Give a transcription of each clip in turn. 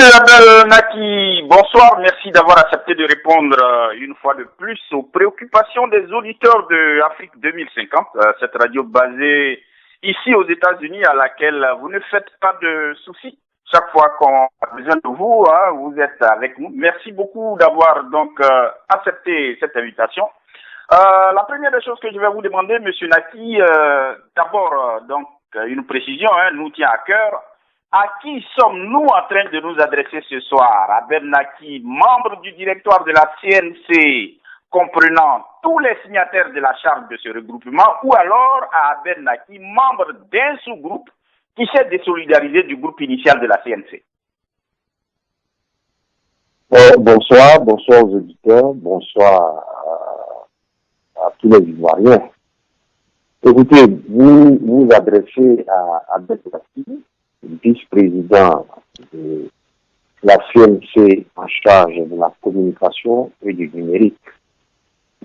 Monsieur Abel Naki, bonsoir. Merci d'avoir accepté de répondre une fois de plus aux préoccupations des auditeurs de Afrique 2050, cette radio basée ici aux États-Unis à laquelle vous ne faites pas de soucis. Chaque fois qu'on a besoin de vous, vous êtes avec nous. Merci beaucoup d'avoir donc accepté cette invitation. La première des choses que je vais vous demander, Monsieur Naki, d'abord donc une précision, nous tient à cœur. À qui sommes-nous en train de nous adresser ce soir? Abel Naki, membre du directoire de la CNC, comprenant tous les signataires de la charte de ce regroupement, ou alors à Abel Naki, membre d'un sous-groupe qui s'est désolidarisé du groupe initial de la CNC. Bonsoir aux auditeurs, bonsoir à tous les Ivoiriens. Écoutez, vous vous adressez à Abel Naki, vice-président de la CNC en charge de la communication et du numérique.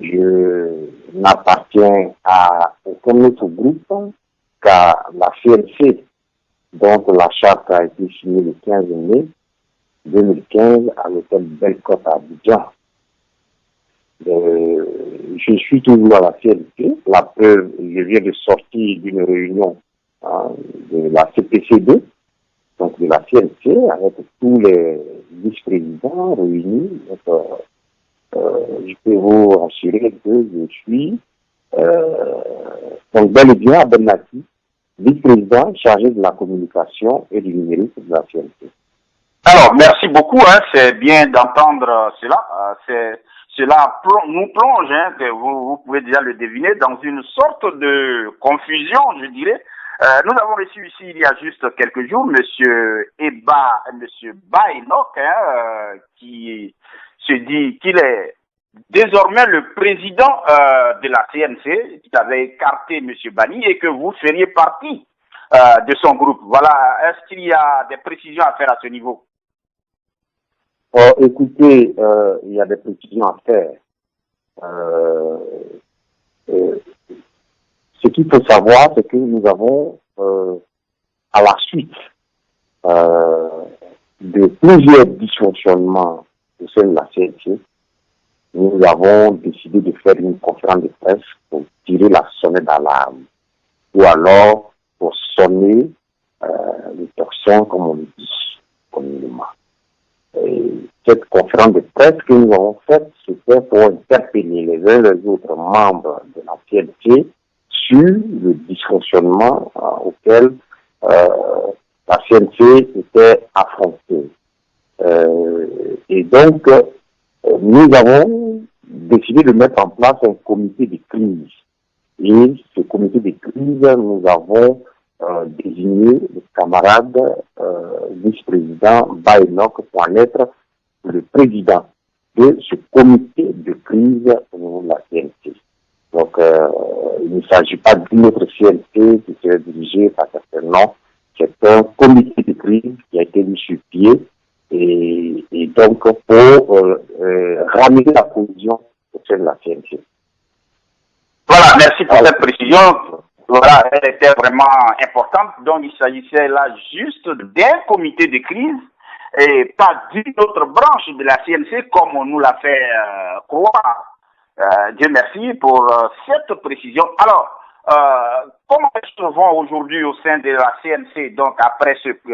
Je n'appartiens à aucun autre groupe qu'à la CNC, dont la charte a été signée le 15 mai 2015 à l'hôtel Belcote à Abidjan. Je suis toujours à la CNC. La preuve, je viens de sortir d'une réunion de la CPC2, donc de la CNC, avec tous les vice-présidents réunis. Donc, je peux vous rassurer que je suis donc bel et bien Abel Naki, vice-président chargé de la communication et du numérique de la CNC. Alors, merci beaucoup, c'est bien d'entendre cela. Cela nous plonge, que vous pouvez déjà le deviner, dans une sorte de confusion, je dirais. Nous avons reçu ici, il y a juste quelques jours, Monsieur Bainok, qui se dit qu'il est désormais le président de la CNC, qui avait écarté Monsieur Bani et que vous feriez partie de son groupe. Voilà, est-ce qu'il y a des précisions à faire à ce niveau? Écoutez, il y a des précisions à faire. Ce qu'il faut savoir, c'est que nous avons, à la suite de plusieurs dysfonctionnements au sein de la CNC, nous avons décidé de faire une conférence de presse pour tirer la sonnette d'alarme, ou alors pour sonner le tocsin, comme on le dit communément. Cette conférence de presse que nous avons faite, c'était pour interpeller les uns les autres membres de la CNC sur le dysfonctionnement auquel la CNC était affrontée. Et donc, nous avons décidé de mettre en place un comité de crise. Et ce comité de crise, nous avons désigné le camarade vice-président Bainok pour en être le président de ce comité de crise au niveau de la CNC. Donc, il ne s'agit pas d'une autre CNC qui serait dirigée par certains noms. C'est un comité de crise qui a été mis sur pied et donc pour ramener la cohésion au sein de la CNC. Voilà, merci pour cette précision. Voilà, elle était vraiment importante. Donc, il s'agissait là juste d'un comité de crise et pas d'une autre branche de la CNC comme on nous l'a fait croire. Dieu merci pour cette précision. Alors, comment les choses vont aujourd'hui au sein de la CNC, donc après cette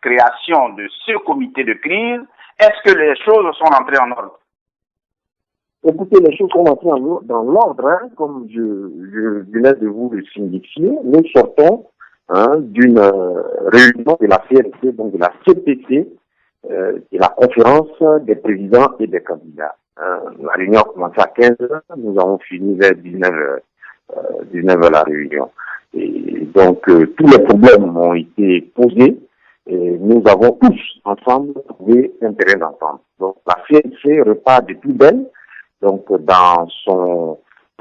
création de ce comité de crise? Est-ce que les choses sont entrées en ordre? Écoutez, les choses sont entrées dans l'ordre, comme je venais de vous le signifier. Nous sortons d'une réunion de la CNC, donc de la CPC, de la conférence des présidents et des candidats. La réunion a commencé à 15 h, nous avons fini vers 19 h la réunion. Et donc, tous les problèmes ont été posés et nous avons tous, ensemble, trouvé un terrain d'entente. Donc, la CNC repart de plus belle, donc, dans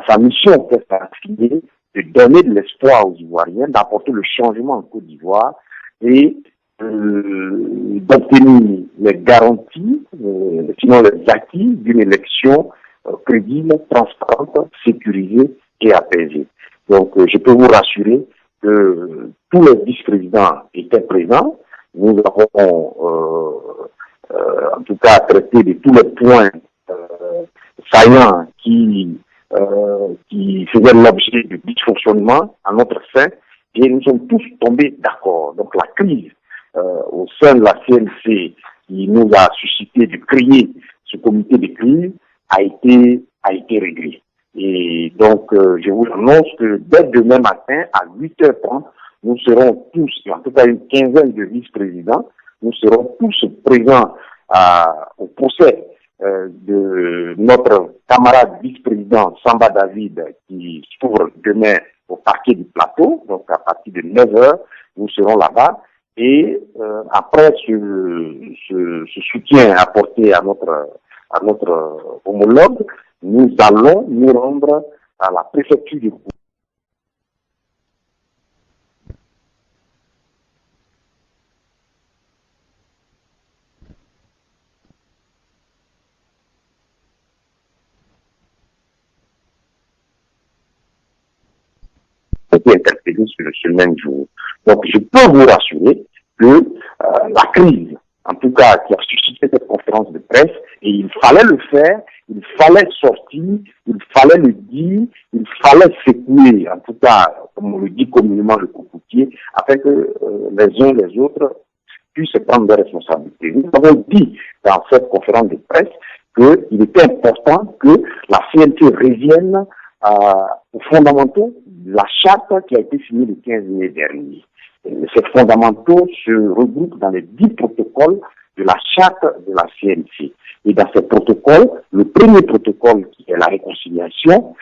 sa mission qu'elle a assignée, de donner de l'espoir aux Ivoiriens, d'apporter le changement en Côte d'Ivoire et d'obtenir les garanties, sinon les acquis d'une élection crédible, transparente, sécurisée et apaisée. Donc, je peux vous rassurer que tous les vice-présidents étaient présents Nous avons en tout cas traité de tous les points saillants qui faisaient l'objet de dysfonctionnement à notre sein, et nous sommes tous tombés d'accord. Donc la crise au sein de la CNC qui nous a suscité de créer ce comité de crise a été réglé. Et donc je vous annonce que dès demain matin à 8h30, nous serons tous, en tout cas une quinzaine de vice-présidents, nous serons tous présents au procès de notre camarade vice-président Samba David qui s'ouvre demain au parquet du plateau. Donc à partir de 9h, nous serons là-bas. Et après ce soutien apporté à notre homologue, nous allons nous rendre à la préfecture du Gouvernement. Été interpellé sur ce même jour. Donc, je peux vous rassurer que la crise, en tout cas, qui a suscité cette conférence de presse, et il fallait le faire, il fallait sortir, il fallait le dire, il fallait secouer, en tout cas, comme on le dit communément, le cocoutier, afin que les uns et les autres puissent prendre des responsabilités. Nous avons dit dans cette conférence de presse qu'il était important que la CNT revienne aux fondamentaux de la charte qui a été signée le 15 mai dernier. Ces fondamentaux se regroupent dans les 10 protocoles de la charte de la CNC. Et dans ces protocoles, le premier protocole qui est la réconciliation,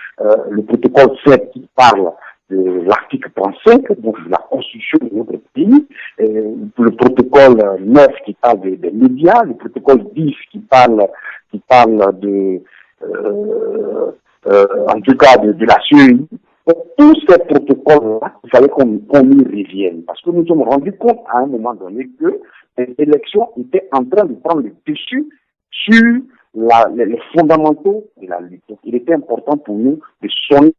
le protocole 7 qui parle de l'article 35, donc de la constitution de notre pays, le protocole 9 qui parle des médias, le protocole 10 qui parle de en tout cas de la CEI. Donc, tous ces protocoles-là, il fallait qu'on y revienne. Parce que nous nous sommes rendus compte à un moment donné que les élections étaient en train de prendre le dessus sur les fondamentaux de la lutte. Donc, il était important pour nous de sonner,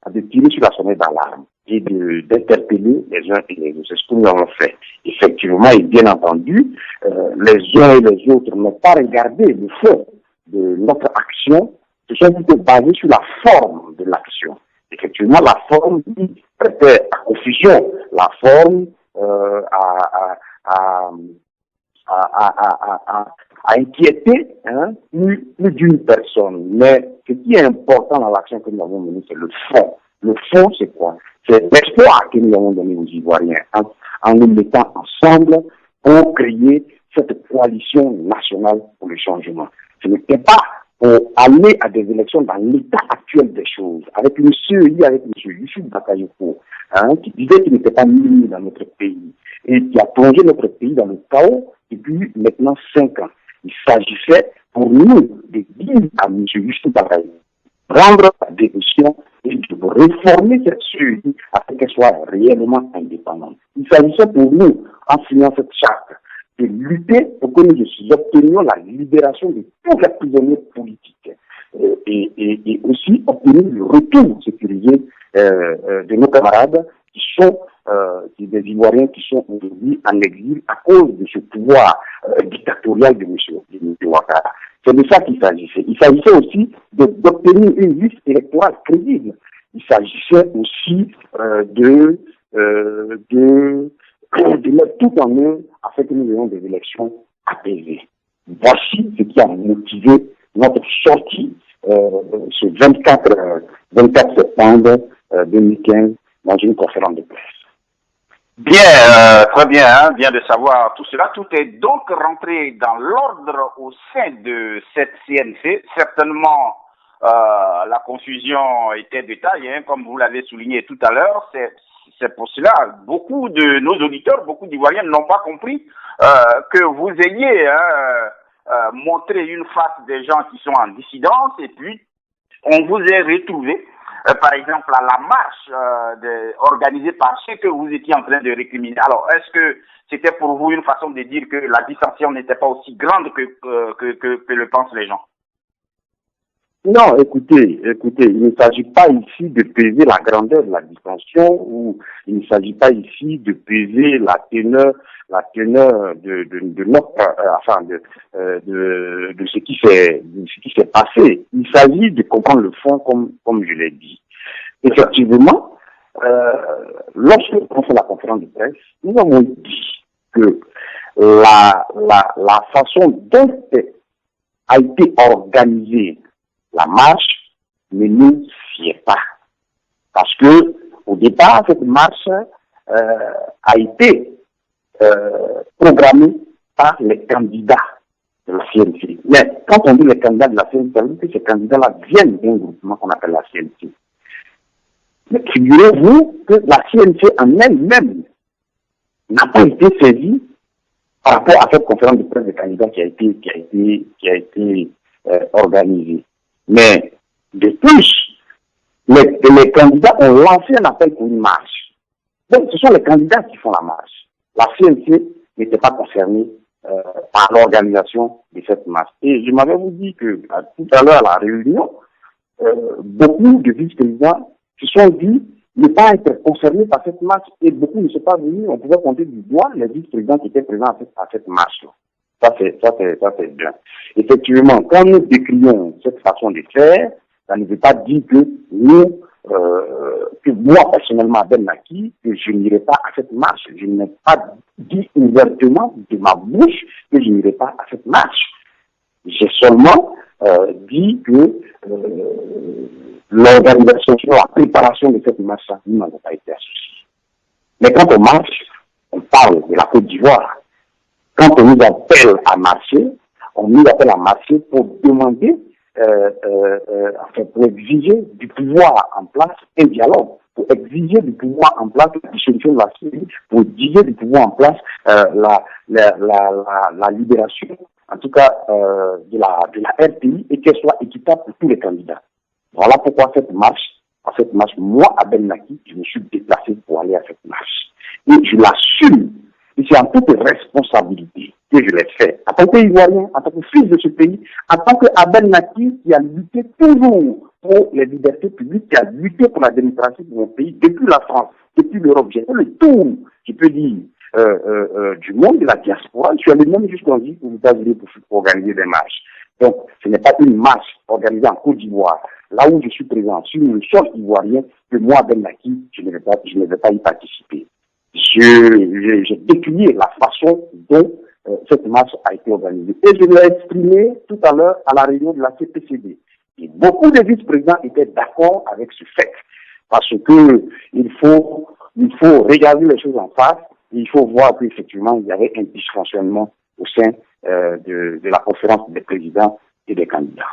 de tirer sur la sonnette d'alarme et d'interpeller les uns et les autres. C'est ce que nous avons fait. Effectivement, et bien entendu, les uns et les autres n'ont pas regardé le fond de notre action, se sont plutôt basés sur la forme de l'action. Effectivement, la forme qui prêtait à confusion, la forme à inquiéter plus d'une personne. Mais ce qui est important dans l'action que nous avons menée, c'est le fond. Le fond, c'est quoi? C'est l'espoir que nous avons donné aux Ivoiriens en nous mettant ensemble pour créer cette coalition nationale pour le changement. Ce n'était pas pour aller à des élections dans l'état actuel des choses, avec M. Youssouf Bakayoko, qui disait qu'il n'était pas mis dans notre pays et qui a plongé notre pays dans le chaos depuis maintenant 5 ans. Il s'agissait pour nous de dire à M. Youssouf Bakayoko prendre la décision et de réformer cette CEI afin qu'elle soit réellement indépendante. Il s'agissait pour nous, en signant cette charte, de lutter pour que nous obtenions la libération de tous les prisonniers politiques et aussi obtenir le retour sécurisé de nos camarades qui sont des Ivoiriens qui sont aujourd'hui en exil à cause de ce pouvoir dictatorial de M. Ouattara. C'est de ça qu'il s'agissait. Il s'agissait aussi d'obtenir une liste électorale crédible. Il s'agissait aussi de mettre tout en œuvre afin que nous ayons des élections apaisées. Voici ce qui a motivé notre sortie ce 24 septembre 2015 dans une conférence de presse. Bien, très bien, bien de savoir tout cela. Tout est donc rentré dans l'ordre au sein de cette CNC. Certainement, la confusion était de taille, comme vous l'avez souligné tout à l'heure. C'est pour cela, beaucoup de nos auditeurs, beaucoup d'Ivoiriens n'ont pas compris que vous ayez montré une face des gens qui sont en dissidence et puis on vous est retrouvé, par exemple, à la marche organisée par ceux que vous étiez en train de récriminer. Alors, est-ce que c'était pour vous une façon de dire que la dissension n'était pas aussi grande que le pensent les gens? Non, écoutez, il ne s'agit pas ici de peser la grandeur de la distinction, ou il ne s'agit pas ici de peser la teneur de notre, de ce qui s'est passé. Il s'agit de comprendre le fond, comme je l'ai dit. Effectivement, lorsque on fait la conférence de presse, nous avons dit que la façon dont a été organisée la marche ne nous fiait pas. Parce que, au départ, cette marche a été programmée par les candidats de la CNC. Mais quand on dit les candidats de la CNC, ça veut dire que ces candidats-là viennent d'un groupement qu'on appelle la CNC. Mais figurez-vous que la CNC en elle-même n'a pas été saisie par rapport à cette conférence de presse des candidats qui a été organisée. Mais de plus, les candidats ont lancé un appel pour une marche. Donc ce sont les candidats qui font la marche. La CNC n'était pas concernée par l'organisation de cette marche. Et je m'avais vous dit que tout à l'heure à la réunion, beaucoup de vice-présidents se sont dit ne pas être concernés par cette marche et beaucoup ne sont pas venus. On pouvait compter du doigt les vice-présidents qui étaient présents à cette marche-là. Ça c'est bien. Effectivement, quand nous décrions cette façon de faire, ça ne veut pas dire que nous, que moi personnellement, Ben Naki, que je n'irai pas à cette marche. Je n'ai pas dit ouvertement de ma bouche que je n'irai pas à cette marche. J'ai seulement dit que l'organisation, la préparation de cette marche, nous n'avons pas été associés. Mais quand on marche, on parle de la Côte d'Ivoire. Quand on nous appelle à marcher, on nous appelle à marcher pour demander, pour exiger du pouvoir en place un dialogue, pour exiger du pouvoir en place la dissolution de la Syrie, pour exiger du pouvoir en place la libération, en tout cas de la RPI, et qu'elle soit équitable pour tous les candidats. Voilà pourquoi cette marche, moi, Abel Naki, je me suis déplacé pour aller à cette marche. Et je l'assume. Et c'est en toute responsabilité que je l'ai fait. En tant qu'Ivoirien, en tant que fils de ce pays, en tant qu'Abel Naki qui a lutté toujours pour les libertés publiques, qui a lutté pour la démocratie de mon pays, depuis la France, depuis l'Europe, j'ai fait le tour, je peux dire, du monde de la diaspora. Je suis allé même jusqu'en vie aux États-Unis pour organiser des marches. Donc, ce n'est pas une marche organisée en Côte d'Ivoire, là où je suis présent, sur le sol ivoirien, que moi, Abel Naki, je ne vais pas y participer. J'ai décrié la façon dont cette marche a été organisée. Et je l'ai exprimé tout à l'heure à la réunion de la CPCD. Et beaucoup de vice-présidents étaient d'accord avec ce fait. Parce que il faut regarder les choses en face. Et il faut voir qu'effectivement, il y avait un dysfonctionnement au sein de la conférence des présidents et des candidats.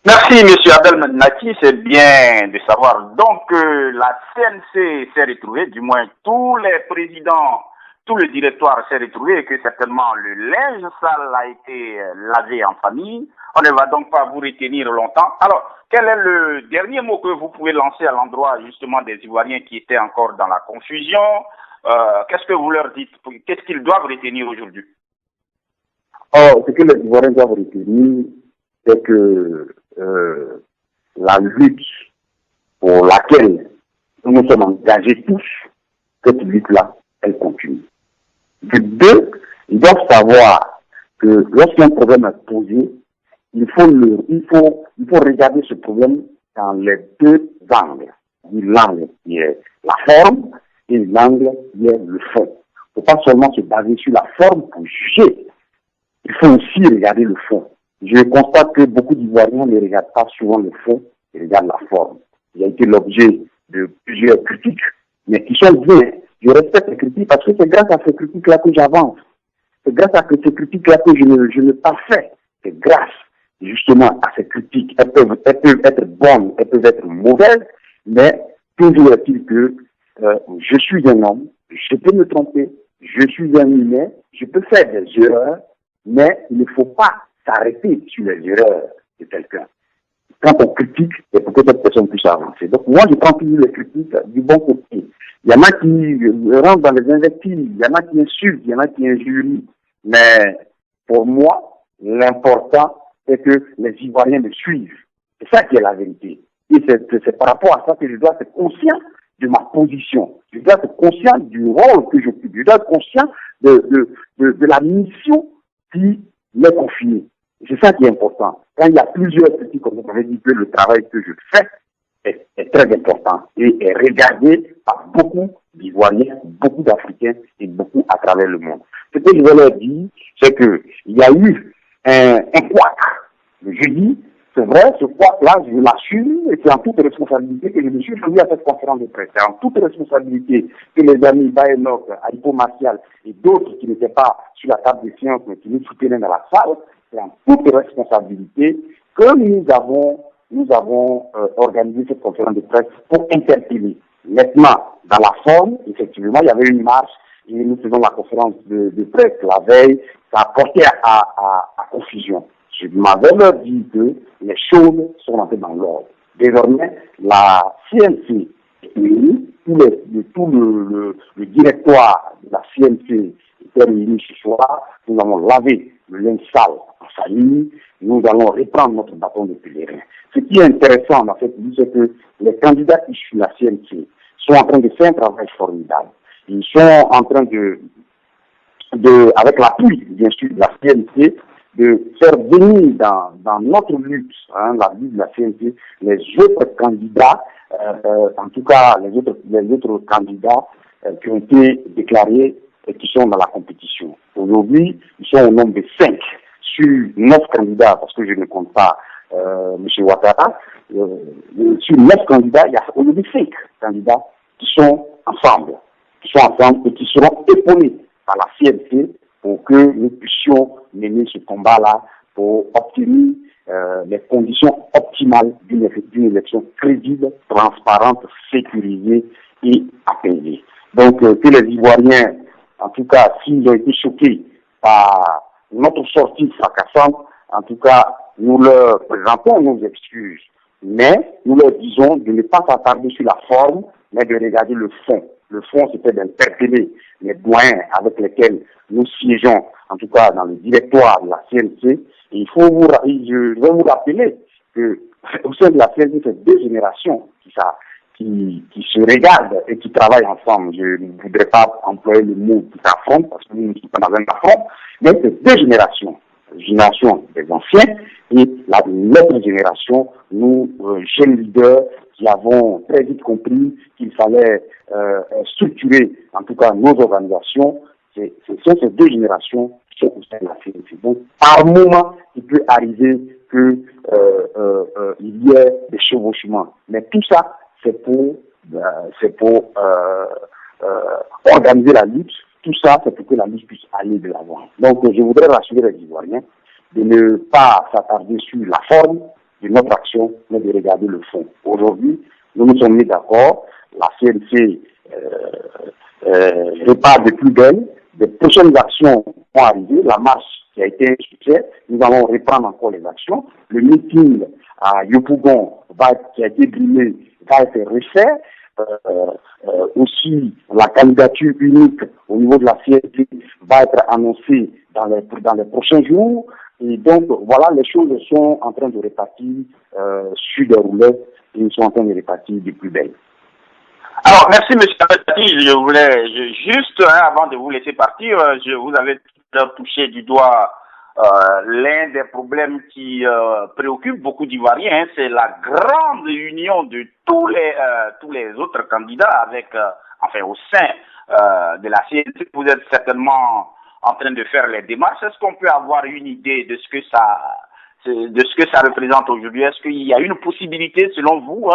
Merci, M. Abel Naki. C'est bien de savoir donc que la CNC s'est retrouvée, du moins tous les présidents, tout le directoire s'est retrouvé et que certainement le linge sale a été lavé en famille. On ne va donc pas vous retenir longtemps. Alors, quel est le dernier mot que vous pouvez lancer à l'endroit justement des Ivoiriens qui étaient encore dans la confusion? Qu'est-ce que vous leur dites? Qu'est-ce qu'ils doivent retenir aujourd'hui? Oh, ce que les Ivoiriens doivent retenir, c'est que la lutte pour laquelle nous nous sommes engagés tous, cette lutte-là, elle continue. De deux, ils doivent savoir que lorsqu'un problème est posé, il faut regarder ce problème dans les deux angles. L'angle qui est la forme et l'angle qui est le fond. Il ne faut pas seulement se baser sur la forme pour juger. Il faut aussi regarder le fond. Je constate que beaucoup d'Ivoiriens ne regardent pas souvent le fond, ils regardent la forme. Il a été l'objet de plusieurs critiques, mais qui sont bien. Je respecte ces critiques parce que c'est grâce à ces critiques-là que j'avance. C'est grâce à ces critiques-là que je ne pas fait. C'est grâce justement à ces critiques. Elles peuvent être bonnes, elles peuvent être mauvaises, mais toujours est-il que je suis un homme, je peux me tromper, je suis un humain, je peux faire des erreurs, mais il ne faut pas s'arrêter sur les erreurs de quelqu'un. Quand on critique, c'est pour que cette personne puisse avancer. Donc moi, je prends toujours les critiques du bon côté. Il y en a qui rentrent dans les invectives, il y en a qui insultent, il y en a qui injurient. Mais pour moi, l'important, c'est que les Ivoiriens me suivent. C'est ça qui est la vérité. Et c'est par rapport à ça que je dois être conscient de ma position. Je dois être conscient du rôle que j'occupe. Je dois être conscient de la mission qui m'est confiée. C'est ça qui est important. Quand il y a plusieurs petits, comme vous avez dit, que le travail que je fais est très important et est regardé par beaucoup d'Ivoiriens, beaucoup d'Africains et beaucoup à travers le monde. Ce que je veux leur dire, c'est que il y a eu un couac. Je dis, c'est vrai, ce couac-là, je l'assume et c'est en toute responsabilité que je me suis soumis à cette conférence de presse. C'est en toute responsabilité que les amis Bayenok, Alipo Martial et d'autres qui n'étaient pas sur la table de sciences mais qui nous soutenaient dans la salle, c'est en toute responsabilité que nous avons organisé cette conférence de presse pour interpeller. Maintenant, dans la forme, effectivement, il y avait une marche et nous faisons la conférence de presse la veille, ça a porté à confusion. Je m'avais leur dit que les choses sont rentrées dans l'ordre. Désormais, la CNC est réunie, tout le directoire de la CNC était réuni ce soir, nous allons laver le linge sale en famille, nous allons reprendre notre bâton de pèlerin. Ce qui est intéressant dans cette liste, c'est que les candidats issus de la CNC sont en train de faire un travail formidable. Ils sont en train avec l'appui, bien sûr, de la CNC, de faire venir dans notre lutte, la lutte de la CNC, les autres candidats, en tout cas les autres candidats qui ont été déclarés et qui sont dans la compétition. Aujourd'hui, ils sont au nombre de 5 sur 9 candidats, parce que je ne compte pas M. Ouattara. Sur 9 candidats, il y a aujourd'hui 5 candidats qui sont ensemble et qui seront épaulés par la CNC pour que nous puissions mener ce combat-là pour obtenir les conditions optimales d'une élection crédible, transparente, sécurisée et apaisée. Donc, que les Ivoiriens, en tout cas, s'ils ont été choqués par notre sortie fracassante, en tout cas, nous leur présentons nos excuses. Mais nous leur disons de ne pas s'attarder sur la forme, mais de regarder le fond. Le fond, c'était d'interpeller les doyens avec lesquels nous siégeons, en tout cas dans le directoire de la CNC. Et je vais vous rappeler que au sein de la CNC, c'est 2 générations qui se regardent et qui travaillent ensemble. Je ne voudrais pas employer le mot qui s'affrontent, parce que nous ne sommes pas dans un affront, mais c'est 2 générations. La génération des anciens et l'autre génération, nous, jeunes leaders, qui avons très vite compris qu'il fallait structurer, en tout cas, nos organisations. Ce sont ces 2 générations qui sont au sein de la CNC. Donc, par moment, il peut arriver que il y ait des chevauchements. Mais tout ça, c'est pour organiser la lutte. Tout ça, c'est pour que la lutte puisse aller de l'avant. Donc, je voudrais rassurer les Ivoiriens de ne pas s'attarder sur la forme de notre action, mais de regarder le fond. Aujourd'hui, nous nous sommes mis d'accord. La CNC repart de plus belle. Des prochaines actions vont arriver. La marche qui a été un succès, nous allons reprendre encore les actions. Le meeting à Yopougon qui a été brimé va être refait. Aussi, la candidature unique au niveau de la CNC va être annoncée dans les prochains jours. Et donc, voilà, les choses sont en train de répartir sur des roulettes et ils sont en train de répartir de plus belle. Alors, merci, M. Abati. Je voulais juste, avant de vous laisser partir, vous avez touché du doigt l'un des problèmes qui préoccupe beaucoup d'Ivoiriens, c'est la grande union de tous les autres candidats avec, au sein de la CNC. Vous êtes certainement en train de faire les démarches. Est-ce qu'on peut avoir une idée de ce que ça représente aujourd'hui? Est-ce qu'il y a une possibilité, selon vous,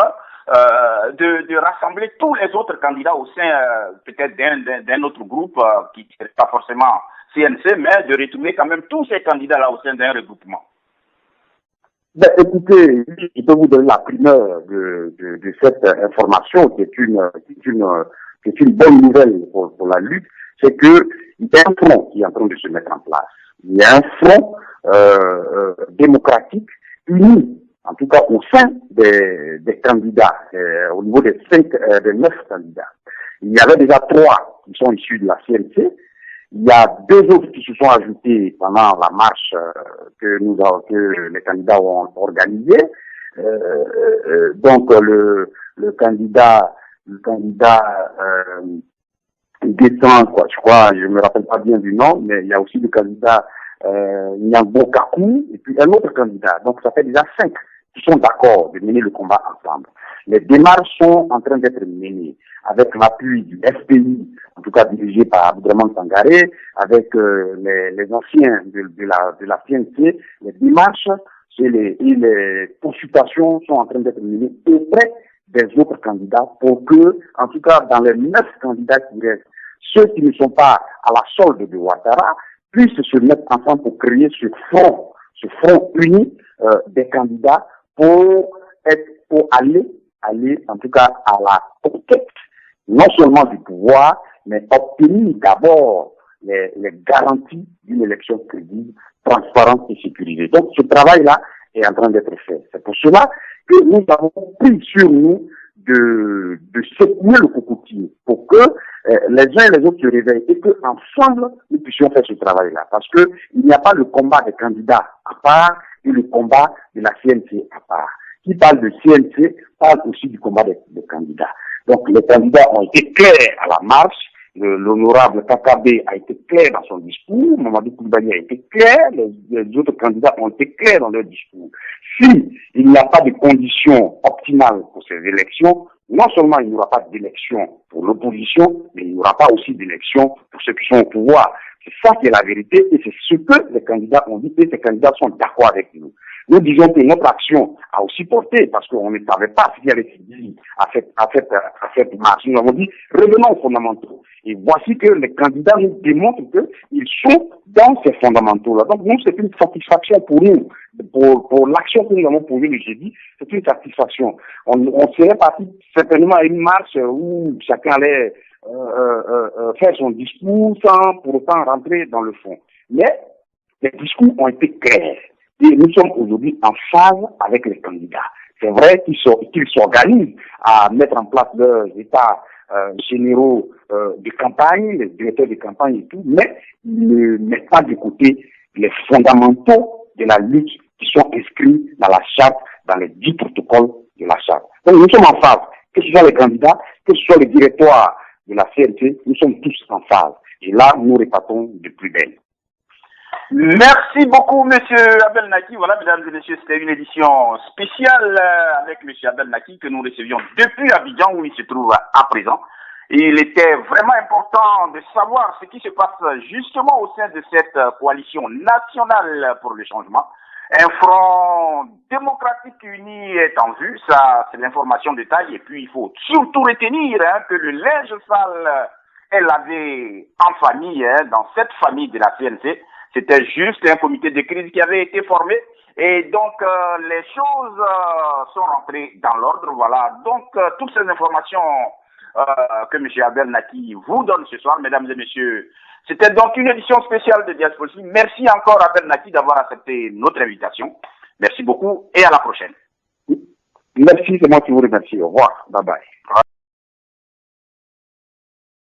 de rassembler tous les autres candidats au sein peut-être d'un autre groupe qui n'est pas forcément CNC, mais de retrouver quand même tous ces candidats-là au sein d'un regroupement? Écoutez, je peux vous donner la primeur de cette information qui est une bonne nouvelle pour la lutte, c'est que il y a un front qui est en train de se mettre en place. Il y a un front démocratique uni, en tout cas au sein des candidats, au niveau des 9 candidats. Il y avait déjà 3 qui sont issus de la CNC Il y a deux autres qui se sont ajoutés pendant la marche que les candidats ont organisée. Donc le candidat descend, quoi, je crois, je me rappelle pas bien du nom, mais il y a aussi le candidat Nyangbo Kakou et puis un autre candidat. Donc ça fait déjà 5 qui sont d'accord de mener le combat ensemble. Les démarches sont en train d'être menées avec l'appui du FPI, en tout cas dirigé par Abdourahmane Sangaré, avec les anciens de la CNC. Les démarches et les consultations sont en train d'être menées auprès des autres candidats pour que, en tout cas dans les 9 candidats qui restent, ceux qui ne sont pas à la solde de Ouattara puissent se mettre ensemble pour créer ce front uni des candidats pour aller en tout cas à la conquête non seulement du pouvoir, mais obtenir d'abord les garanties d'une élection crédible, transparente et sécurisée. Donc ce travail-là est en train d'être fait. C'est pour cela que nous avons pris sur nous de secouer le cocotier pour que les uns et les autres se réveillent et que ensemble nous puissions faire ce travail-là. Parce que il n'y a pas le combat des candidats à part et le combat de la CNC à part. Qui parle de CNC parle aussi du combat des candidats. Donc les candidats ont été clairs à la marche. L'honorable Kakabe a été clair dans son discours, Mamadou Koulibaly a été clair, les autres candidats ont été clairs dans leur discours. Si il n'y a pas de conditions optimales pour ces élections, non seulement il n'y aura pas d'élection pour l'opposition, mais il n'y aura pas aussi d'élection pour ceux qui sont au pouvoir. C'est ça qui est la vérité et c'est ce que les candidats ont dit et ces candidats sont d'accord avec nous. Nous disons que notre action a aussi porté parce qu'on ne savait pas ce qui allait se dire à cette marche. Nous avons dit, revenons aux fondamentaux. Et voici que les candidats nous démontrent qu'ils sont dans ces fondamentaux-là. Donc nous, c'est une satisfaction pour nous, pour l'action que nous avons posée le jeudi, c'est une satisfaction. On serait parti certainement à une marche où chacun allait faire son discours sans pour autant rentrer dans le fond. Mais les discours ont été clairs. Et nous sommes aujourd'hui en phase avec les candidats. C'est vrai qu'ils s'organisent à mettre en place leurs états généraux de campagne, les directeurs de campagne et tout, mais ils ne mettent pas de côté les fondamentaux de la lutte qui sont inscrits dans la charte, dans les 10 protocoles de la charte. Donc nous sommes en phase. Que ce soit les candidats, que ce soit les directoires de la CNC, nous sommes tous en phase. Et là, nous repartons de plus belle. Merci beaucoup, Monsieur Abel Naki. Voilà, mesdames et messieurs, c'était une édition spéciale avec Monsieur Abel Naki que nous recevions depuis Abidjan où il se trouve à présent. Il était vraiment important de savoir ce qui se passe justement au sein de cette coalition nationale pour le changement. Un front démocratique uni est en vue, ça c'est l'information de taille. Et puis il faut surtout retenir que le linge sale est lavé en famille, dans cette famille de la CNC. C'était juste un comité de crise qui avait été formé et donc les choses sont rentrées dans l'ordre. Voilà, donc toutes ces informations que M. Abel Naki vous donne ce soir, mesdames et messieurs. C'était donc une édition spéciale de Diaspora. Merci encore Abel Naki d'avoir accepté notre invitation. Merci beaucoup et à la prochaine. Merci, c'est moi qui vous remercie. Au revoir. Bye bye.